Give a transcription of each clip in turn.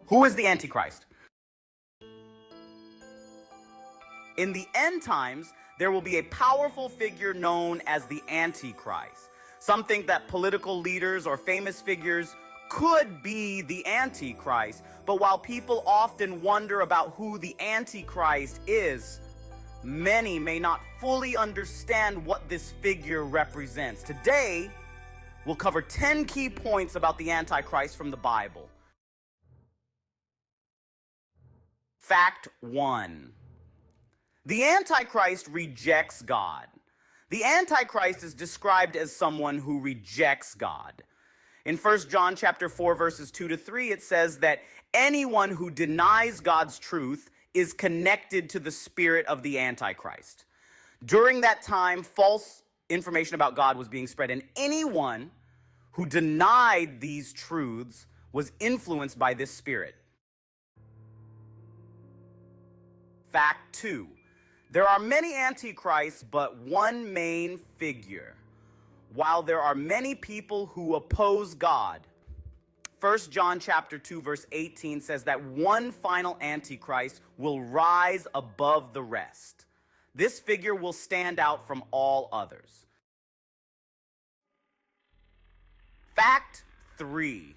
Who is the Antichrist? In the end times, there will be a powerful figure known as the Antichrist. Some think that political leaders or famous figures could be the Antichrist, but while people often wonder about who the Antichrist is, many may not fully understand what this figure represents. Today, we'll cover 10 key points about the Antichrist from the Bible. Fact 1. The Antichrist rejects God. The Antichrist is described as someone who rejects God. In 1 John chapter 4, verses 2 to 3, it says that anyone who denies God's truth is connected to the spirit of the Antichrist. During that time, false information about God was being spread, and anyone who denied these truths was influenced by this spirit. Fact 2. There are many antichrists, but one main figure. While there are many people who oppose God, 1 John chapter 2 verse 18 says that one final antichrist will rise above the rest. This figure will stand out from all others. Fact 3.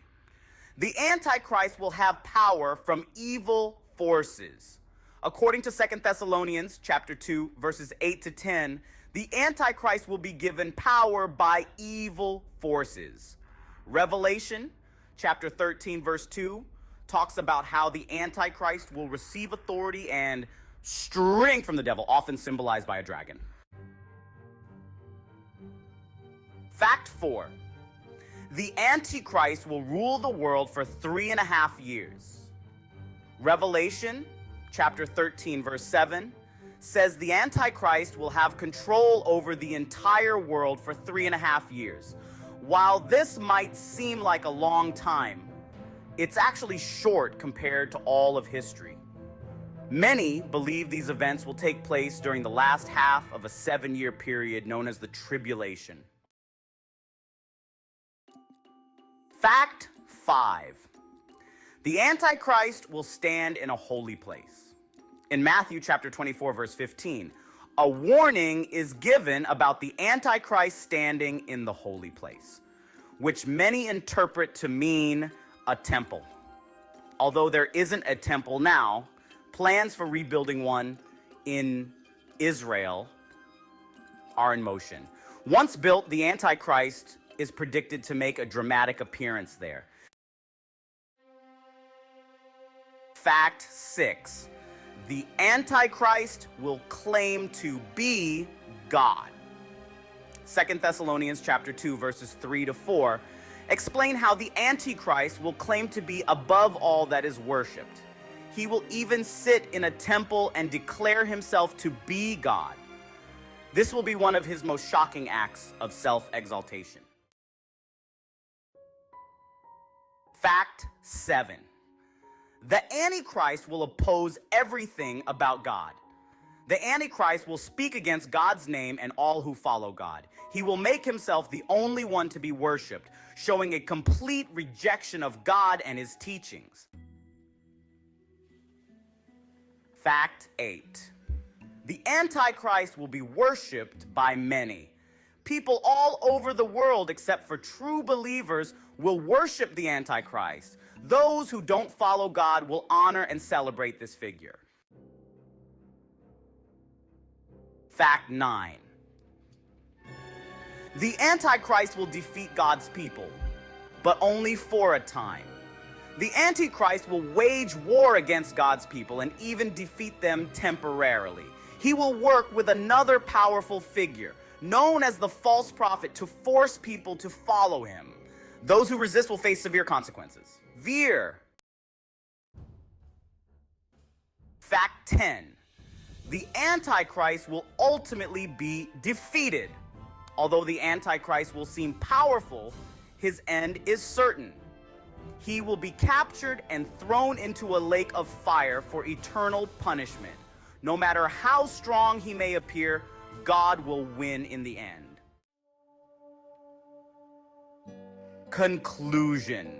The Antichrist will have power from evil forces. According to 2 Thessalonians chapter 2 verses 8 to 10, the Antichrist will be given power by evil forces. Revelation chapter 13 verse 2 talks about how the Antichrist will receive authority and strength from the devil, often symbolized by a dragon. Fact 4. The Antichrist will rule the world for 3.5 years. Revelation chapter 13 verse 7 says the Antichrist will have control over the entire world for 3.5 years. While this might seem like a long time, it's actually short compared to all of history. Many believe these events will take place during the last half of a 7-year period known as the tribulation. Fact 5. The Antichrist will stand in a holy place. In Matthew chapter 24 verse 15, a warning is given about the Antichrist standing in the holy place, which many interpret to mean a temple. Although there isn't a temple now, plans for rebuilding one in Israel are in motion. Once built, the Antichrist is predicted to make a dramatic appearance there. Fact 6. The Antichrist will claim to be God. 2 Thessalonians chapter 2 verses 3 to 4 explain how the Antichrist will claim to be above all that is worshipped. He will even sit in a temple and declare himself to be God. This will be one of his most shocking acts of self-exaltation. Fact 7. The Antichrist will oppose everything about God. The Antichrist will speak against God's name and all who follow God. He will make himself the only one to be worshipped, showing a complete rejection of God and his teachings. Fact 8. The Antichrist will be worshipped by many. People all over the world, except for true believers, will worship the Antichrist. Those who don't follow God will honor and celebrate this figure. Fact 9. The Antichrist will defeat God's people, but only for a time. The Antichrist will wage war against God's people and even defeat them temporarily. He will work with another powerful figure, known as the false prophet, to force people to follow him. Those who resist will face severe consequences. Fact 10. The Antichrist will ultimately be defeated. Although the Antichrist will seem powerful, his end is certain. He will be captured and thrown into a lake of fire for eternal punishment. No matter how strong he may appear, God will win in the end. Conclusion.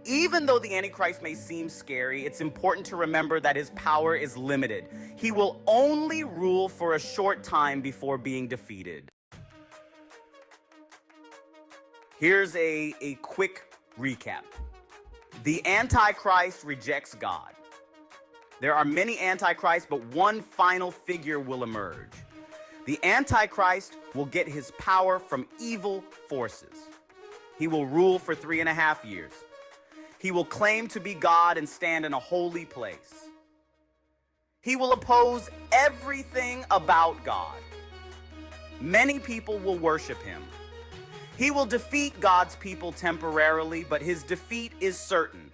Even though the Antichrist may seem scary, it's important to remember that his power is limited. He will only rule for a short time before being defeated. Here's a quick recap. The Antichrist rejects God. There are many Antichrists, but one final figure will emerge. The Antichrist will get his power from evil forces. He will rule for 3.5 years. He will claim to be God and stand in a holy place. He will oppose everything about God. Many people will worship him. He will defeat God's people temporarily, but his defeat is certain.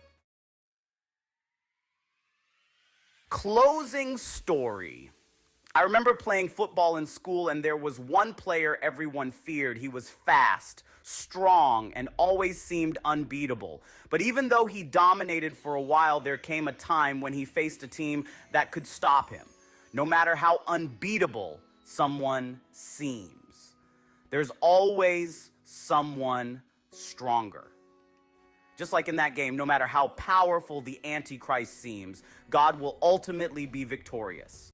Closing story. I remember playing football in school, and there was one player everyone feared. He was fast, strong, and always seemed unbeatable. But even though he dominated for a while, there came a time when he faced a team that could stop him, no matter how unbeatable someone seems. There's always someone stronger. Just like in that game, no matter how powerful the Antichrist seems, God will ultimately be victorious.